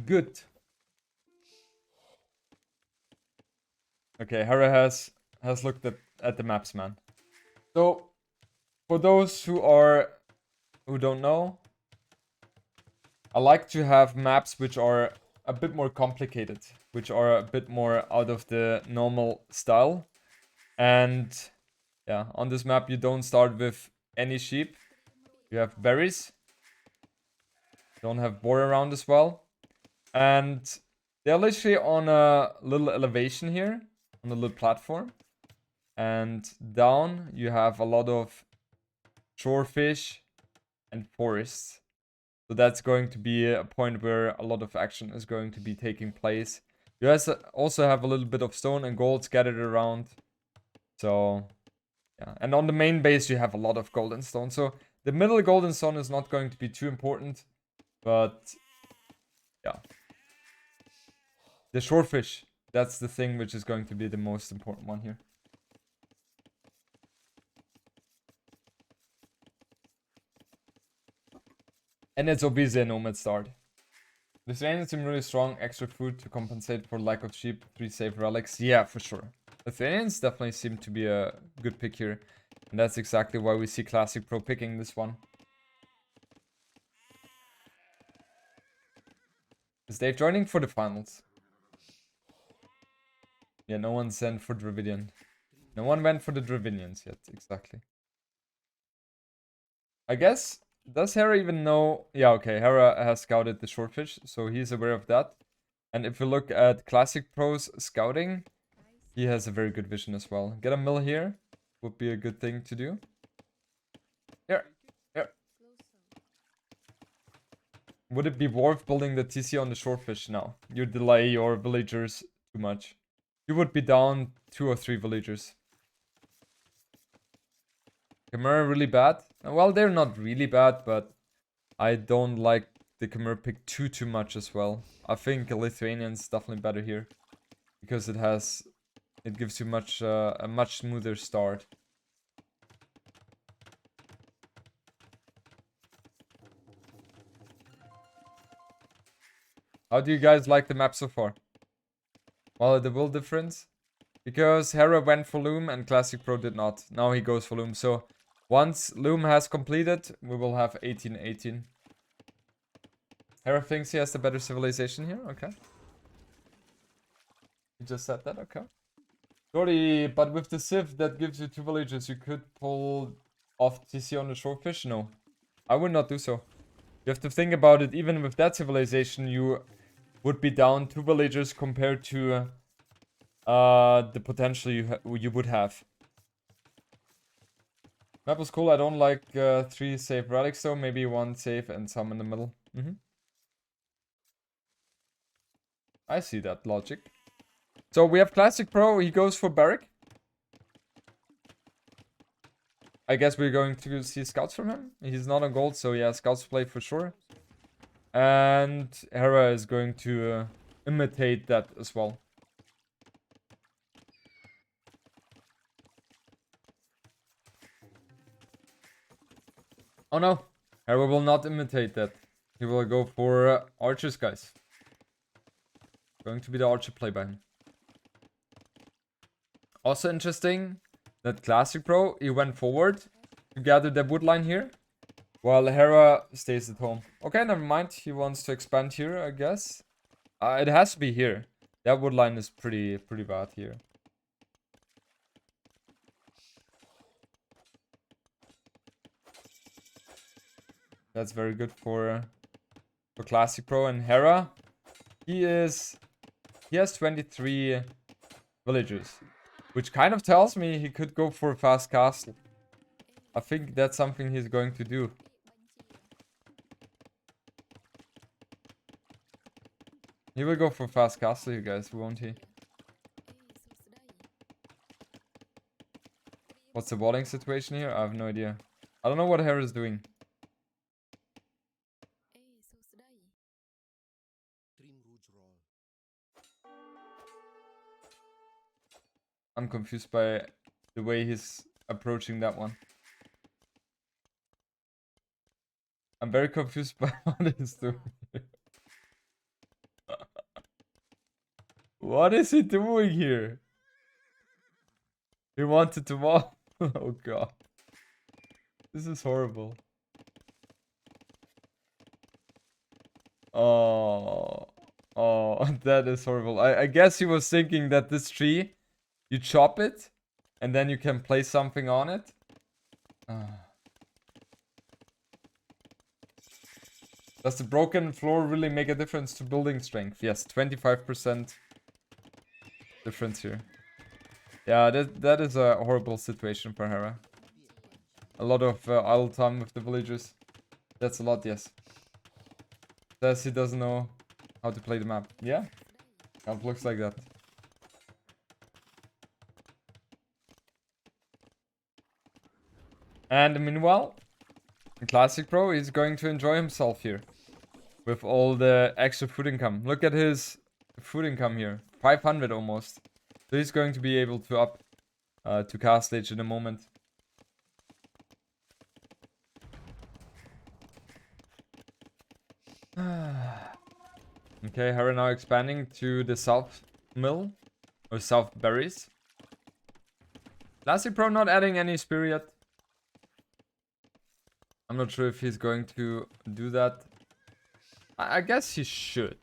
Good. Okay, Hera has looked at the maps, man. So, for those who don't know, I like to have maps which are a bit more complicated, which are a bit more out of the normal style. And yeah, on this map you don't start with any sheep. You have berries. Don't have boar around as well. And they're literally on a little elevation here, on a little platform. And down you have a lot of shorefish and forests. So that's going to be a point where a lot of action is going to be taking place. You guys also have a little bit of stone and gold scattered around. So, yeah. And on the main base, you have a lot of golden stone. So the middle golden stone is not going to be too important. But, yeah. The shorefish, that's the thing which is going to be the most important one here. And it's obviously a nomad start. Lithuanians seem really strong, extra food to compensate for lack of sheep, 3 safe relics. Yeah, for sure. Lithuanians definitely seem to be a good pick here. And that's exactly why we see Classic Pro picking this one. Is Dave joining for the finals? Yeah, no one sent for Dravidian. No one went for the Dravinians yet, exactly. I guess, does Hera even know? Yeah, okay, Hera has scouted the shortfish, so he's aware of that. And if we look at Classic Pro's scouting, he has a very good vision as well. Get a mill here would be a good thing to do. Here, here. Would it be worth building the TC on the shortfish now? You delay your villagers too much. You would be down 2 or 3 villagers. Khmer really bad? Well, they're not really bad, but I don't like the Khmer pick too much as well. I think Lithuanian's definitely better here because it gives you a much smoother start. How do you guys like the map so far? Well, the will difference? Because Hera went for Loom and Classic Pro did not. Now he goes for Loom. So once Loom has completed, we will have 18-18. Hera thinks he has the better civilization here. Okay. He just said that. Okay. Sorry, but with the Civ that gives you 2 villages, you could pull off TC on the shortfish? No. I would not do so. You have to think about it. Even with that civilization, you would be down 2 villagers compared to the potential you would have. Map was cool. I don't like 3 safe relics though. Maybe 1 safe and some in the middle. I see that logic. So we have Classic Pro. He goes for Barrack. I guess we're going to see scouts from him. He's not on gold, so yeah, scouts play for sure. And Hera is going to imitate that as well. Oh no, Hera will not imitate that. He will go for archers, guys. Going to be the archer play by him. Also interesting that Classic Pro, he went forward to gather the wood line here, while Hera stays at home. Okay, never mind. He wants to expand here, I guess. It has to be here. That wood line is pretty bad here. That's very good for Classic Pro and Hera. He has 23 villagers, which kind of tells me he could go for a fast castle. I think that's something he's going to do. He will go for fast castle, you guys, won't he? What's the walling situation here? I have no idea. I don't know what Hera is doing. I'm confused by the way he's approaching that one. I'm very confused by what he's doing. What is he doing here? He wanted to wall. Oh god. This is horrible. Oh. Oh, that is horrible. I guess he was thinking that this tree, you chop it, and then you can place something on it. Does the broken floor really make a difference to building strength? Yes, 25% difference here. Yeah, that is a horrible situation for Hera. A lot of idle time with the villagers. That's a lot, yes. Says he doesn't know how to play the map. Yeah, it looks like that. And meanwhile, Classic Pro is going to enjoy himself here. With all the extra food income. Look at his food income here. 500 almost. So he's going to be able to up to cast stage in a moment. Okay, Hera now expanding to the south mill. Or south berries. Classic Pro not adding any spear yet. I'm not sure if he's going to do that. I guess he should.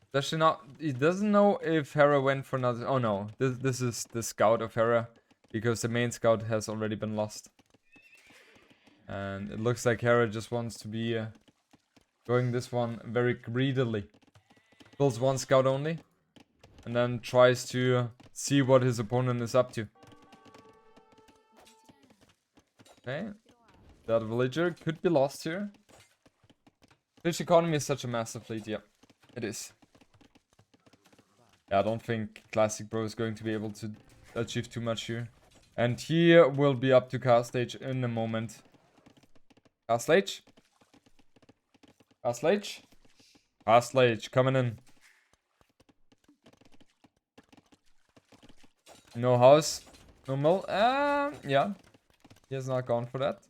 Especially not. He doesn't know if Hera went for another. Oh no, this is the scout of Hera, because the main scout has already been lost. And it looks like Hera just wants to be going this one very greedily. Builds one scout only, and then tries to see what his opponent is up to. Okay, that villager could be lost here. Fish economy is such a massive fleet, yeah, it is. Yeah, I don't think Classic Bro is going to be able to achieve too much here. And he will be up to cast stage in a moment. Cast stage? Cast stage? Cast stage, coming in. No house, no mill. Yeah, he has not gone for that.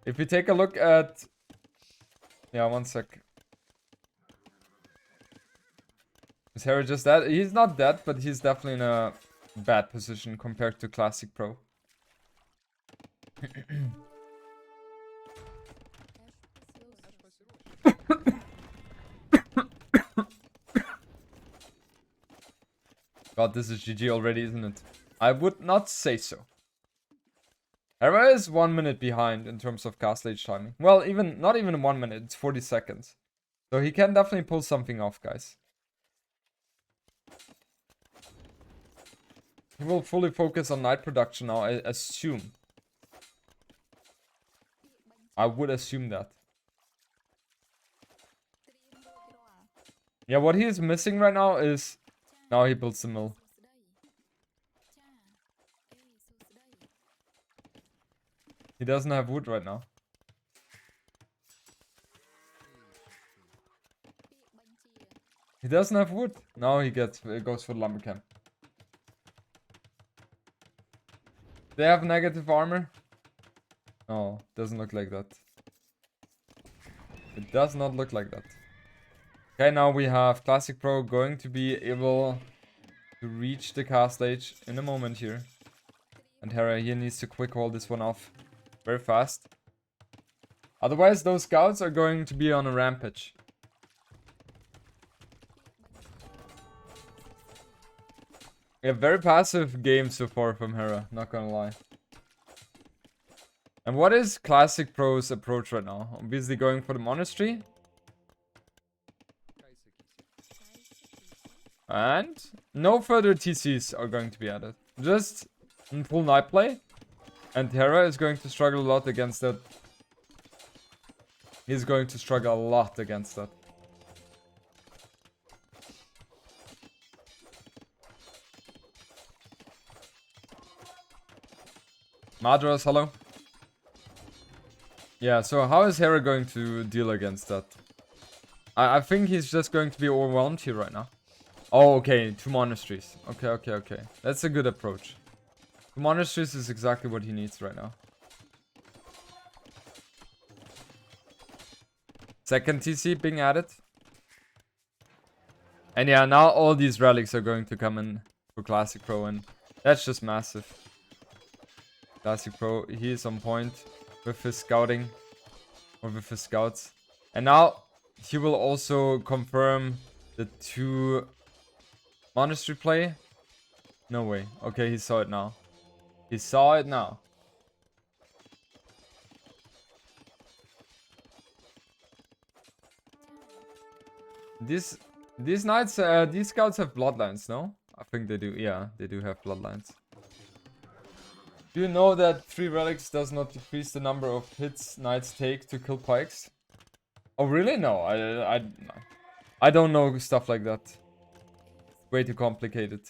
If we take a look at... Yeah, one sec. Is Hera just dead? He's not dead, but he's definitely in a bad position compared to Classic Pro. God, this is GG already, isn't it? I would not say so. Hera is 1 minute behind in terms of cast stage timing. Well, not even 1 minute, it's 40 seconds. So he can definitely pull something off, guys. He will fully focus on night production now, I assume. I would assume that. Yeah, what he is missing right now is... Now he builds the mill. He doesn't have wood right now. He doesn't have wood. Now he goes for the lumber camp. They have negative armor? Oh, doesn't look like that. It does not look like that. Okay, now we have Classic Pro going to be able to reach the cast stage in a moment here. And Hera here needs to quick hold this one off very fast. Otherwise, those scouts are going to be on a rampage. Yeah, very passive game so far from Hera, not gonna lie. And what is Classic Pro's approach right now? Obviously going for the monastery. And no further TCs are going to be added. Just in full night play. And Hera is going to struggle a lot against that. He's going to struggle a lot against that. Madras, hello. Yeah, so how is Hera going to deal against that? I think he's just going to be overwhelmed here right now. Oh, okay, 2 monasteries. Okay. That's a good approach. 2 monasteries is exactly what he needs right now. Second TC being added. And yeah, now all these relics are going to come in for Classic Pro, and that's just massive. Classic Pro, he is on point with his scouting, or with his scouts. And now he will also confirm the 2 monastery play. No way. Okay, he saw it now. He saw it now. These knights, these scouts have bloodlines, no? I think they do. Yeah, they do have bloodlines. Do you know that 3 relics does not decrease the number of hits knights take to kill pikes? Oh really? No, I don't know stuff like that. Way too complicated.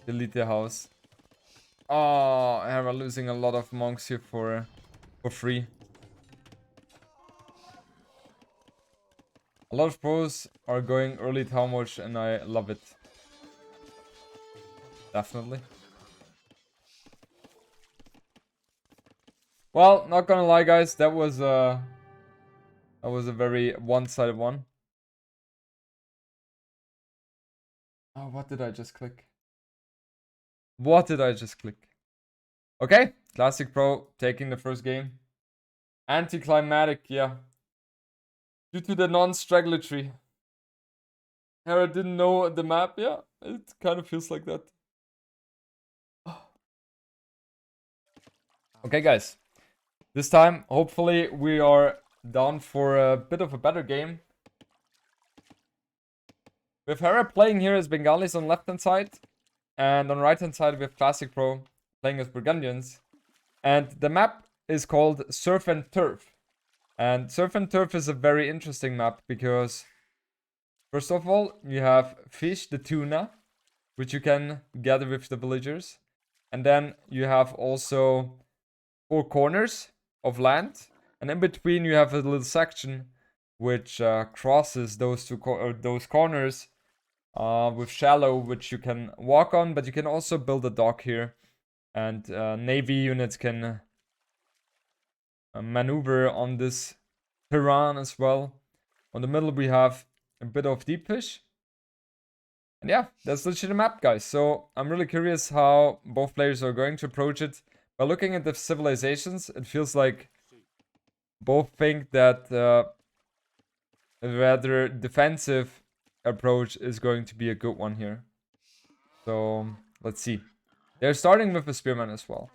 Delete the house. Oh, we're losing a lot of monks here for free. A lot of pros are going early town watch, and I love it. Definitely. Well, not gonna lie, guys, that was a very one-sided one. Oh, what did I just click? What did I just click? Okay, Classic Pro taking the first game. Anticlimactic, yeah. Due to the non-straggler tree. Hera didn't know the map, yeah. It kind of feels like that. Okay, guys. This time, hopefully, we are down for a bit of a better game. With Hera playing here as Bengalis on left-hand side. And on right-hand side, we have Classic Pro playing as Burgundians. And the map is called Surf and Turf. And Surf and Turf is a very interesting map because, first of all, you have fish, the tuna, which you can gather with the villagers. And then you have also 4 corners of land. And in between you have a little section which crosses those those corners with shallow, which you can walk on, but you can also build a dock here. And navy units can maneuver on this terrain as well. On the middle we have a bit of deep fish. And yeah, that's literally the map, guys. So I'm really curious how both players are going to approach it. By looking at the civilizations, it feels like both think that a rather defensive approach is going to be a good one here. So let's see. They're starting with a spearman as well.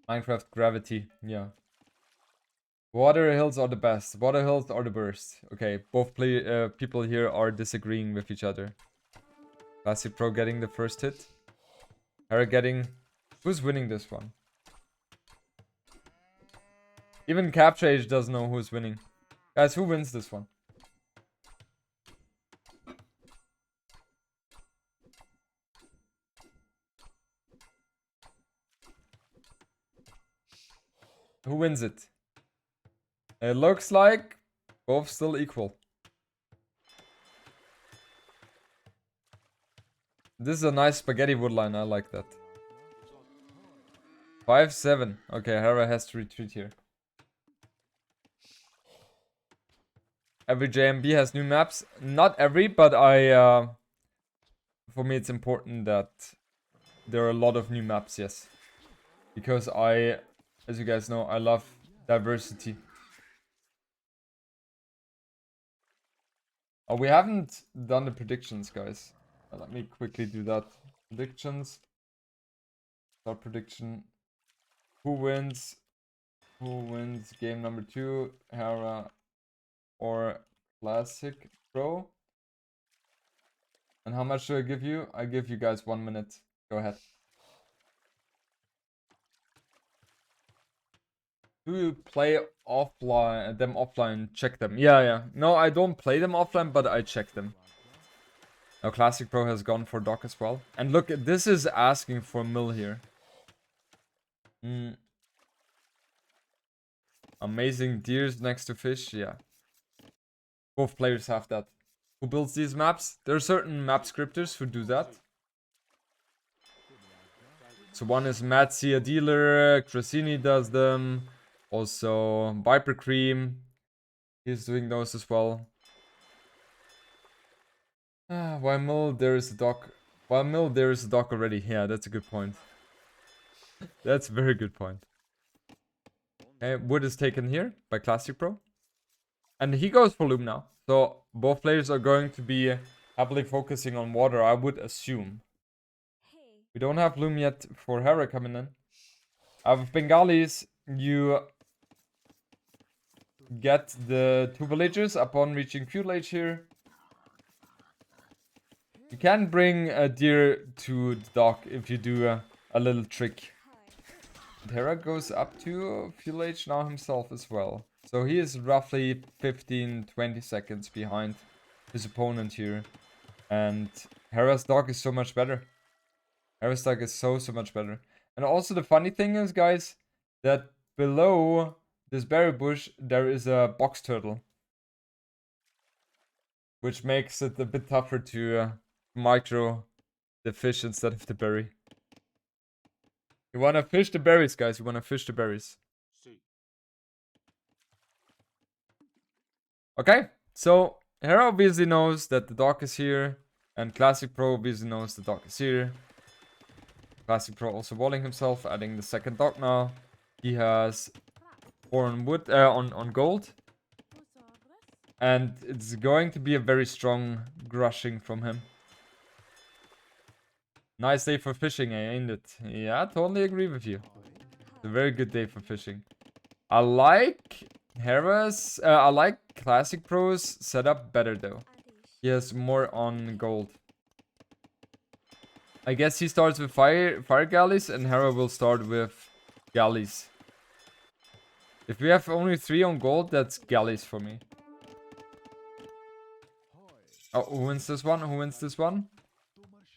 Minecraft gravity, yeah. Water hills are the best. Water hills are the worst. Okay, both people here are disagreeing with each other. Classic Pro getting the first hit. Hera getting... Who's winning this one? Even Capture Age doesn't know who's winning. Guys, who wins this one? Who wins it? It looks like both still equal. This is a nice spaghetti woodline, I like that. 5-7. Okay, Hera has to retreat here. Every JMB has new maps. Not every, but for me it's important that there are a lot of new maps, yes. Because as you guys know, I love diversity. Oh, we haven't done the predictions, guys. Let me quickly do that. Predictions. Start prediction. Who wins? Who wins game number 2? Hera or Classic Pro? And how much do I give you? I give you guys 1 minute. Go ahead. Do you play offline? Them offline? Check them. Yeah. No, I don't play them offline, but I check them. Now Classic Pro has gone for dock as well. And look, this is asking for mill here. Amazing deers next to fish. Yeah. Both players have that. Who builds these maps? There are certain map scripters who do that. So one is Matsia Dealer, Crasini does them. Also Viper Cream. He's doing those as well. Why mill there is a dock? Why mill there is a dock already? Yeah, that's a good point. That's a very good point. Okay, wood is taken here by Classic Pro. And he goes for loom now. So both players are going to be heavily focusing on water, I would assume. We don't have loom yet for Hera coming in. With Bengalis, you get the 2 villagers upon reaching feudal age here. You can bring a deer to the dock if you do a little trick. Hera goes up to feudal age now himself as well. So he is roughly 15-20 seconds behind his opponent here. And Hera's dock is so much better. Hera's dock is so much better. And also the funny thing is, guys, that below this berry bush there is a box turtle. Which makes it a bit tougher to micro the fish instead of the berry. You wanna fish the berries, guys. You wanna fish the berries. Okay, so Hera obviously knows that the dock is here. And Classic Pro obviously knows the dock is here. Classic Pro also walling himself, adding the second dock now. He has 4 on wood, on gold. And it's going to be a very strong grushing from him. Nice day for fishing, ain't it? Yeah, totally agree with you. It's a very good day for fishing. I like Hera's, I like Classic Pro's setup better though. He has more on gold. I guess he starts with fire galleys and Hera will start with galleys. If we have only 3 on gold, that's galleys for me. Oh, who wins this one? Who wins this one?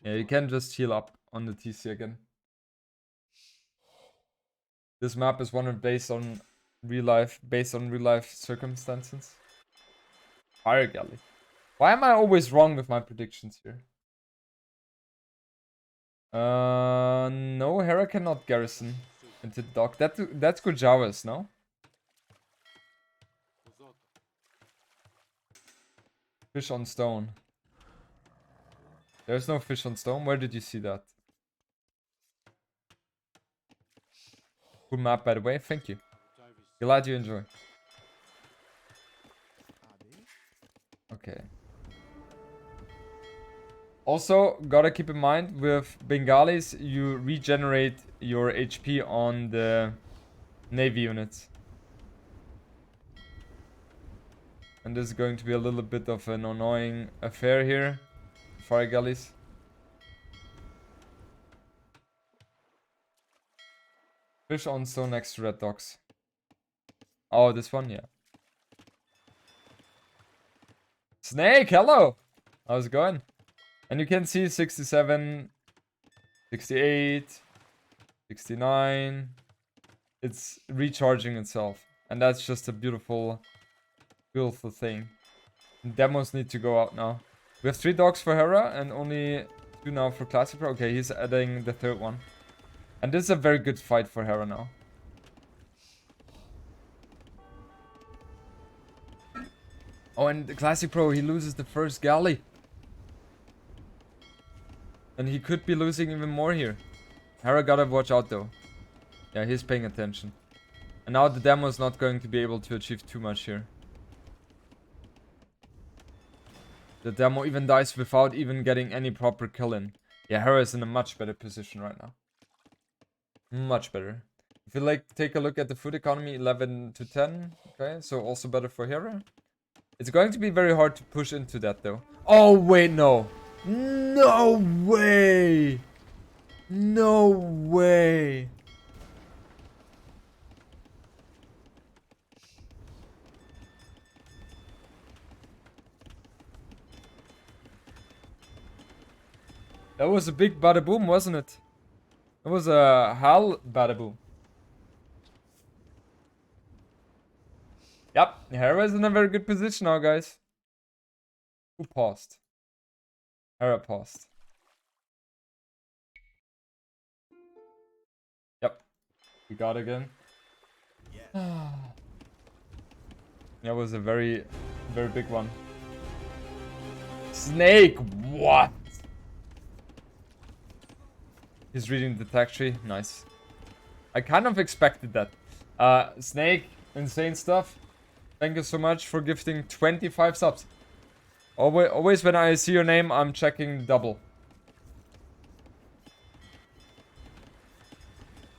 Yeah, you can just heal up on the TC again. This map is one based on real life circumstances. Fire galley. Why am I always wrong with my predictions here? No, Hera cannot garrison into the dock. That's Kujawa's, no? Fish on stone. There's no fish on stone. Where did you see that? Cool map, by the way. Thank you. Glad you enjoy. Okay. Also, gotta keep in mind, with Bengalis, you regenerate your HP on the Navy units. And this is going to be a little bit of an annoying affair here. Fire galleys. Fish on stone next to red docks. Oh, this one? Yeah. Snake, hello! How's it going? And you can see 67, 68, 69. It's recharging itself. And that's just a beautiful, beautiful thing. Demos need to go out now. We have 3 dogs for Hera and only 2 now for Classic Pro. Okay, he's adding the 3rd one. And this is a very good fight for Hera now. Oh, and the Classic Pro, he loses the first galley. And he could be losing even more here. Hera gotta watch out though. Yeah, he's paying attention. And now the demo is not going to be able to achieve too much here. The demo even dies without even getting any proper kill in. Yeah, Hera is in a much better position right now. Much better. If you like, take a look at the food economy, 11 to 10. Okay, so also better for Hera. It's going to be very hard to push into that though. Oh, wait, no. No way. No way. That was a big bada boom, wasn't it? It was a hell bada boom. Yep, Hera is in a very good position now, guys. Who paused? Hera paused. Yep, we got again. That was a very, very big one. Snake! What? He's reading the tech tree. Nice. I kind of expected that. Snake, insane stuff. Thank you so much for gifting 25 subs. Always when I see your name, I'm checking double.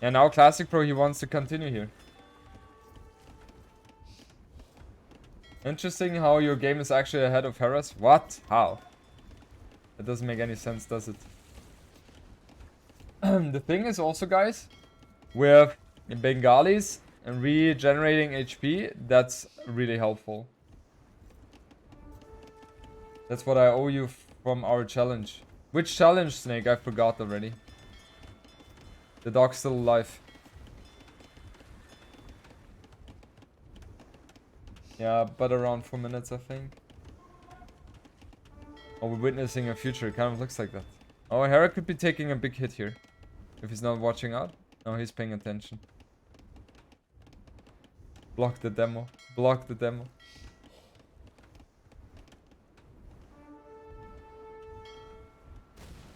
And now Classic Pro, he wants to continue here. Interesting how your game is actually ahead of Hera's. What? How? That doesn't make any sense, does it? The thing is also, guys, with Bengalis and regenerating HP, that's really helpful. That's what I owe you from our challenge. Which challenge, Snake? I forgot already. The dog's still alive. Yeah, but around 4 minutes, I think. Oh, we're witnessing a future. It kind of looks like that. Oh, Hera could be taking a big hit here. If he's not watching out. No, he's paying attention. Block the demo. Block the demo.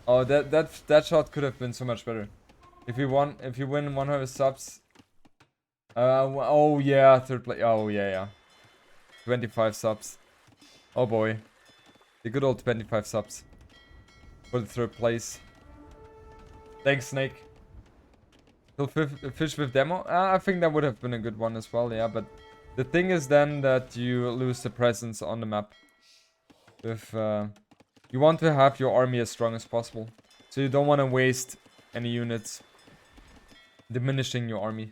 Oh, that shot could have been so much better. If you win 100 subs. Oh yeah, third place. Oh yeah. 25 subs. Oh boy. The good old 25 subs. For the third place. Thanks, Snake. Still fish with demo? I think that would have been a good one as well, yeah. But the thing is then that you lose the presence on the map. If you want to have your army as strong as possible. So you don't want to waste any units. Diminishing your army.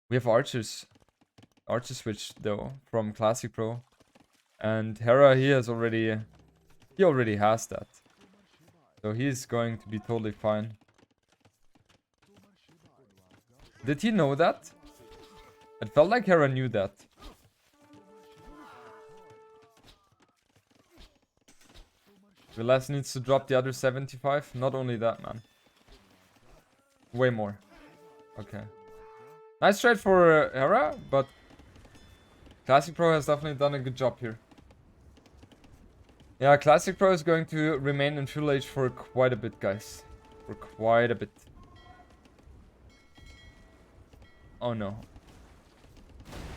We have archers. Archer switch though from Classic Pro. And Hera, he already has that. So he's going to be totally fine. Did he know that? It felt like Hera knew that. Velas needs to drop the other 75. Not only that, man. Way more. Okay. Nice trade for Hera, but Classic Pro has definitely done a good job here. Yeah, Classic Pro is going to remain in Fuel Age for quite a bit, guys. For quite a bit. Oh no.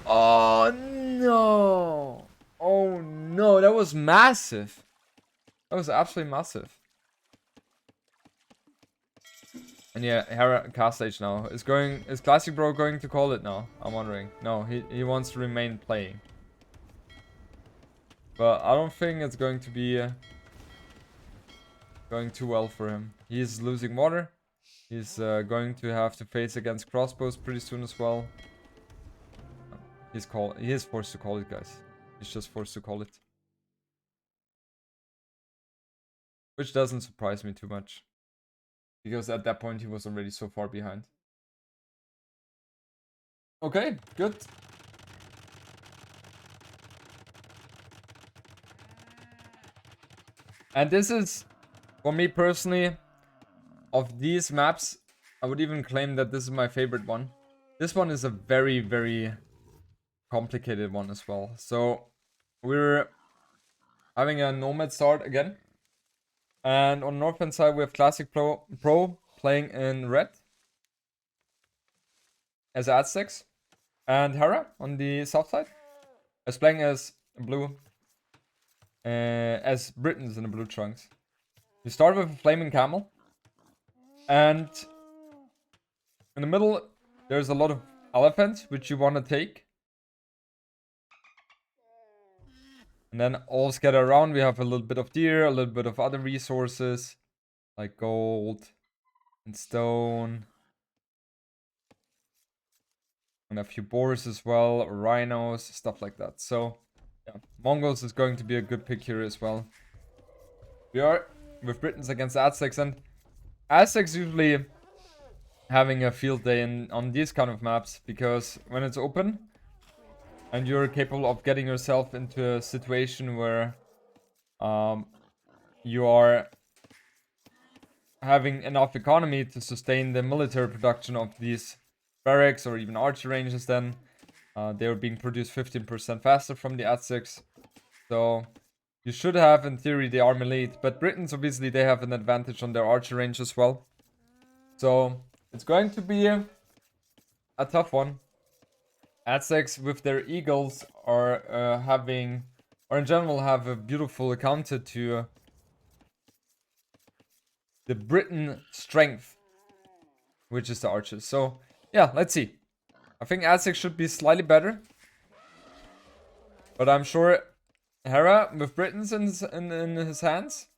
Oh no! Oh no, that was massive. That was absolutely massive. And yeah, Hera cast age now. Is Classic Bro going to call it now? I'm wondering. No, he wants to remain playing. But I don't think it's going to be going too well for him. He's losing water. He's going to have to face against crossbows pretty soon as well. He is forced to call it, guys. He's just forced to call it. Which doesn't surprise me too much. Because at that point he was already so far behind. Okay, good. And this is, for me personally, of these maps, I would even claim that this is my favorite one. This one is a very, very complicated one as well. So, we're having a Nomad start again. And on the northern side, we have Classic Pro playing in red as Aztecs. And Hera on the south side is playing as blue, as Britons in the blue trunks. We start with a Flaming Camel. And in the middle, there's a lot of elephants, which you want to take. And then all scattered around, we have a little bit of deer, a little bit of other resources, like gold and stone. And a few boars as well, rhinos, stuff like that. So, yeah, Mongols is going to be a good pick here as well. We are with Britons against Aztecs, and Aztecs usually having a field day on these kind of maps, because when it's open, and you're capable of getting yourself into a situation where you are having enough economy to sustain the military production of these barracks or even archer ranges, then They're being produced 15% faster from the AT6. So you should have, in theory, the army lead. But Britons, obviously, they have an advantage on their archer range as well. So it's going to be a tough one. AT6 with their eagles are having, or in general, have a beautiful counter to the Briton strength, which is the archers. So yeah, let's see. I think AT6 should be slightly better. But I'm sure Hera, with Britons in his hands,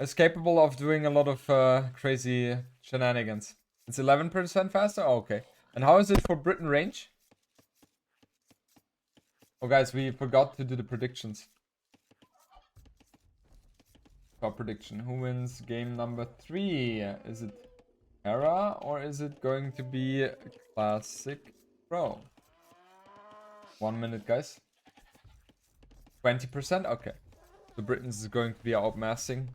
is capable of doing a lot of crazy shenanigans. It's 11% faster? Oh, okay. And how is it for Britain range? Oh, guys, we forgot to do the predictions. Top prediction. Who wins game number 3? Is it Hera or is it going to be Classic Pro? 1 minute, guys. 20%? Okay. The Britons is going to be outmassing.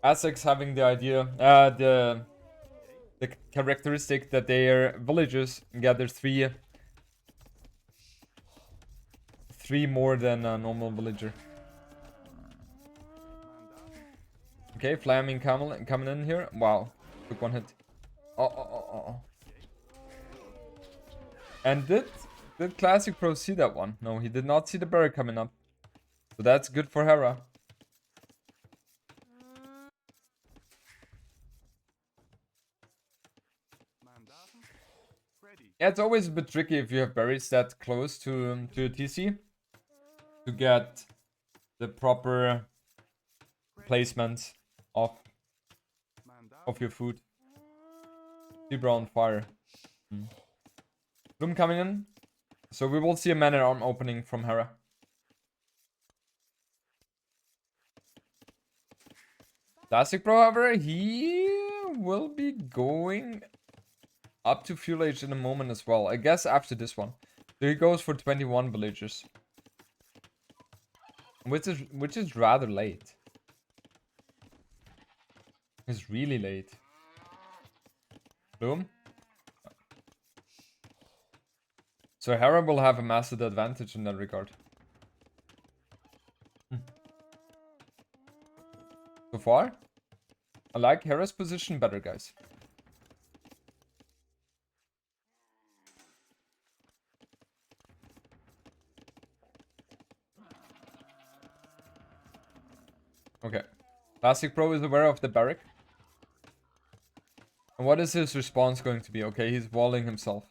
AT6 having the idea, the characteristic that their villagers gather three more than a normal villager. Okay, Flaming Camel coming in here. Wow, took one hit. Oh. And did Classic Pro see that one? No, he did not see the barrack coming up. So that's good for Hera. Yeah, it's always a bit tricky if you have berries that close to a TC to get the proper placement of your food. Zebra on fire. Bloom coming in. So we will see a man-at-arm opening from Hera. Classic Pro, however, he will be going up to Fuel Age in a moment as well. I guess after this one. So he goes for 21 villagers. Which is rather late. It's really late. Boom. So Hera will have a massive advantage in that regard. So far, I like Hera's position better, guys. Okay. Classic Pro is aware of the barrack. And what is his response going to be? Okay, he's walling himself.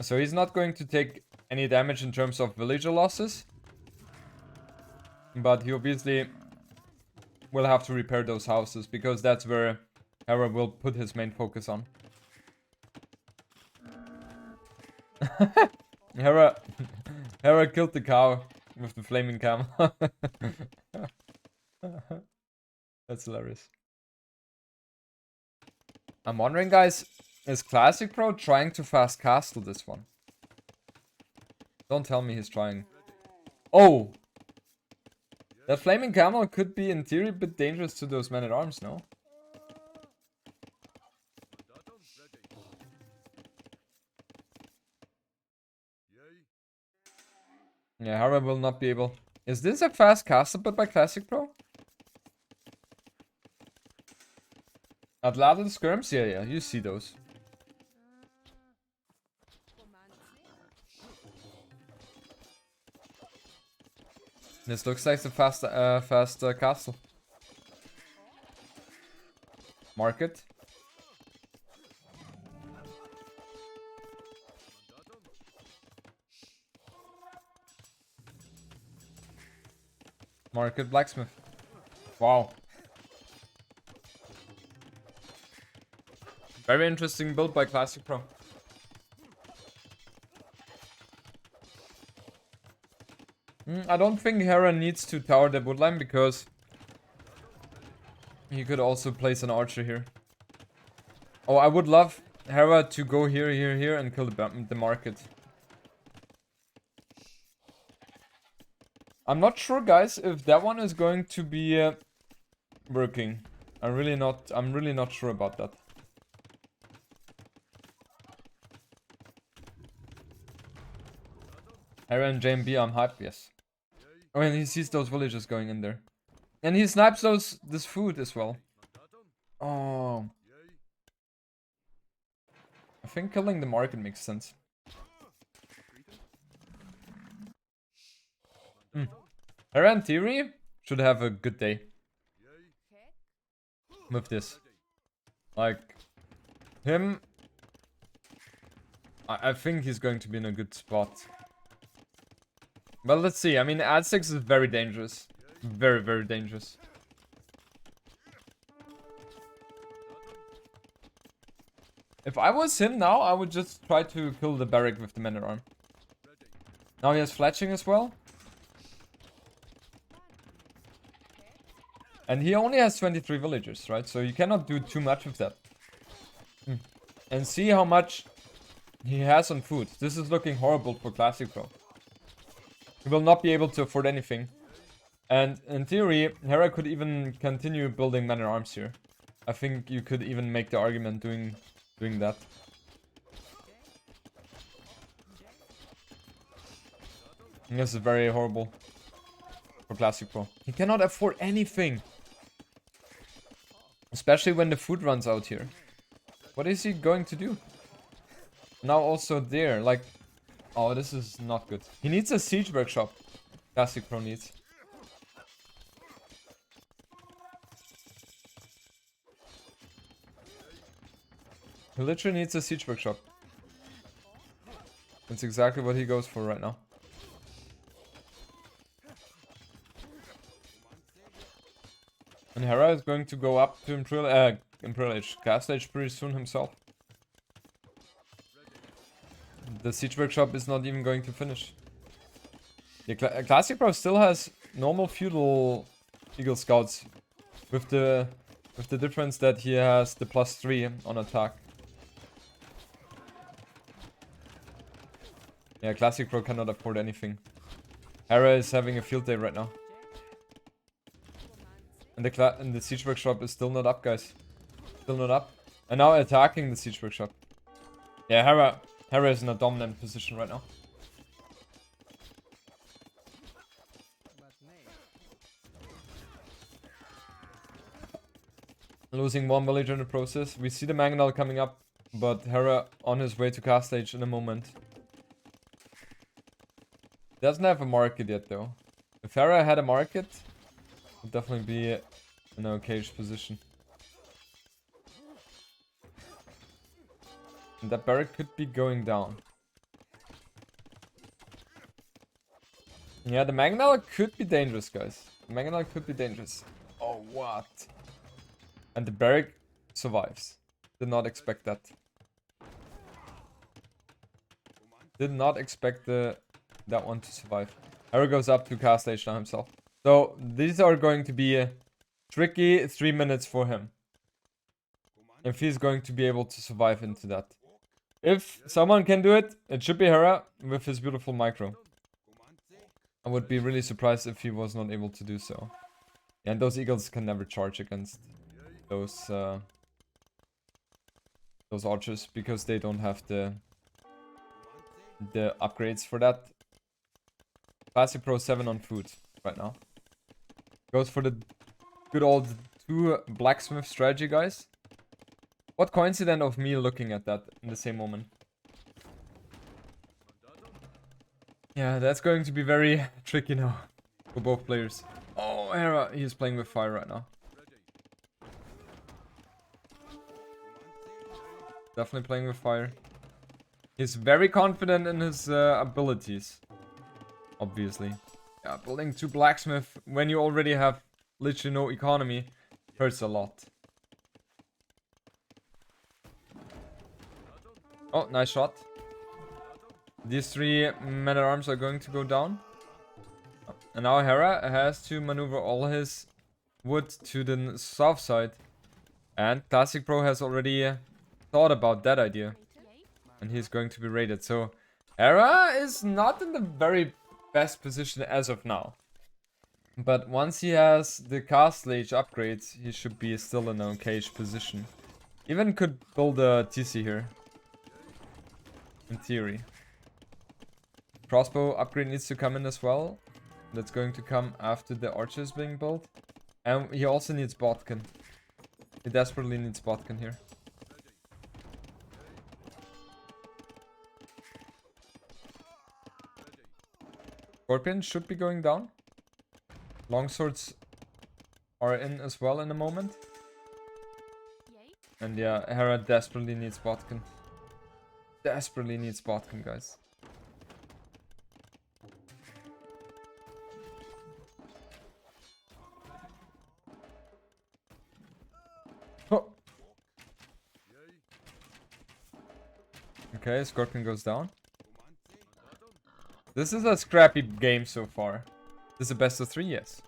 So he's not going to take any damage in terms of villager losses. But he obviously will have to repair those houses, because that's where Hera will put his main focus on. Hera killed the cow with the flaming camel. That's hilarious. I'm wondering, guys, is Classic Pro trying to fast castle this one? Don't tell me he's trying. Oh! That flaming camel could be, in theory, a bit dangerous to those men-at-arms, no? Yeah, Hera will not be able... Is this a fast castle but by Classic Pro? Atlantis skirms? Yeah, you see those. This looks like the fast castle. Market. Market blacksmith. Wow. Very interesting build by Classic Pro. I don't think Hera needs to tower the woodline, because he could also place an archer here. Oh, I would love Hera to go here, and kill the market. I'm not sure, guys, if that one is going to be working. I'm really not sure about that. Hera and JMB, I'm hyped, yes. Oh, and he sees those villagers going in there. And he snipes this food as well. Oh. I think killing the market makes sense. Hera in theory should have a good day with this. Like, him, I think he's going to be in a good spot. But let's see. I mean, ad 6 is very dangerous. Very, very dangerous. If I was him now, I would just try to kill the barrack with the men-at-arm. Now he has fletching as well. And he only has 23 villagers, right? So you cannot do too much with that. And see how much he has on food. This is looking horrible for Classic Pro. He will not be able to afford anything. And in theory, Hera could even continue building men-at-arms here. I think you could even make the argument doing that. And this is very horrible for Classic Pro. He cannot afford anything. Especially when the food runs out here. What is he going to do? Now also there, like... Oh, this is not good. He needs a siege workshop. Classic Pro needs. He literally needs a siege workshop. That's exactly what he goes for right now. And Hera is going to go up to Imperial Age, Castle Age pretty soon himself. The siege workshop is not even going to finish. Yeah, Classic Pro still has normal feudal Eagle Scouts, with the difference that he has the +3 on attack. Yeah, Classic Pro cannot afford anything. Hera is having a field day right now. And the siege workshop is still not up, guys. Still not up. And now attacking the siege workshop. Yeah, Hera is in a dominant position right now. Losing one villager in the process. We see the Mangonel coming up, but Hera on his way to Castle Age in a moment. Doesn't have a market yet though. If Hera had a market, would definitely be in a caged position. And that barrack could be going down. Yeah, the Mangonel could be dangerous, guys. The Mangonel could be dangerous. Oh, what? And the barrack survives. Did not expect that. Did not expect that one to survive. Hera goes up to Castle Age now himself. So, these are going to be tricky 3 minutes for him. If he's going to be able to survive into that. If someone can do it, it should be Hera with his beautiful micro. I would be really surprised if he was not able to do so. Yeah, and those eagles can never charge against those archers because they don't have the upgrades for that. Classic Pro 7 on food right now. Goes for the good old 2 blacksmith strategy, guys. What coincidence of me looking at that in the same moment. Yeah, that's going to be very tricky now for both players. Oh, Hera, he's playing with fire right now. Definitely playing with fire. He's very confident in his abilities. Obviously. Yeah, building 2 blacksmith when you already have literally no economy hurts a lot. Oh, nice shot. These 3 men-at-arms are going to go down. And now Hera has to maneuver all his wood to the south side. And Classic Pro has already thought about that idea. And he's going to be raided. So Hera is not in the very best position as of now. But once he has the Castle Age upgrades, he should be still in an caged position. Even could build a TC here. In theory. crossbow upgrade needs to come in as well. That's going to come after the archer is being built. And he also needs Botkin. He desperately needs Botkin here. Scorpion should be going down. Longswords are in as well in a moment. And yeah, Hera desperately needs Botkin. Desperately needs Botkin, guys. Oh. Okay, Scorpion goes down. This is a scrappy game so far. This is a best of 3, yes.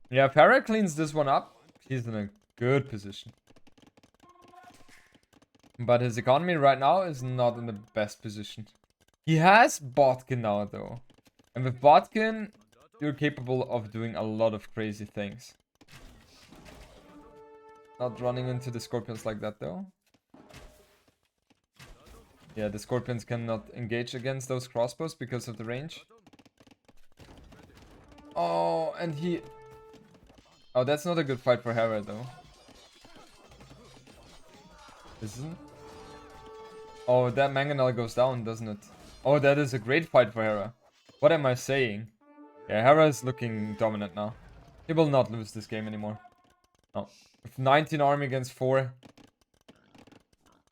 Yeah, if Hera cleans this one up, he's in a good position. But his economy right now is not in the best position. He has Botkin now, though. And with Botkin, you're capable of doing a lot of crazy things. Not running into the Scorpions like that, though. Yeah, the Scorpions cannot engage against those crossbows because of the range. Oh, and he... Oh, that's not a good fight for Hera, though. Isn't? Oh, that Mangonel goes down, doesn't it? Oh, that is a great fight for Hera. What am I saying? Yeah, Hera is looking dominant now. He will not lose this game anymore. No. With 19 army against 4.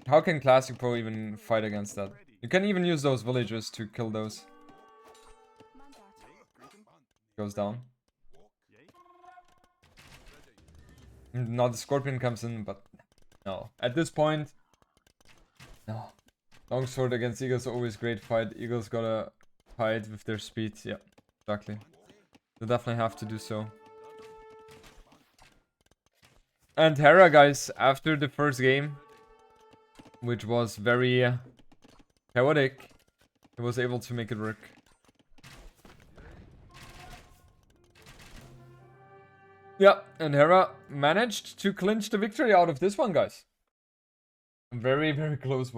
How can Classic Pro even fight against that? You can even use those villagers to kill those. Goes down. Now the Scorpion comes in, but no. At this point, no. Longsword against Eagles always great fight. Eagles gotta fight with their speed. Yeah, exactly. They definitely have to do so. And Hera, guys, after the first game, which was very chaotic, he was able to make it work. Yeah, and Hera managed to clinch the victory out of this one, guys. Very, very close one.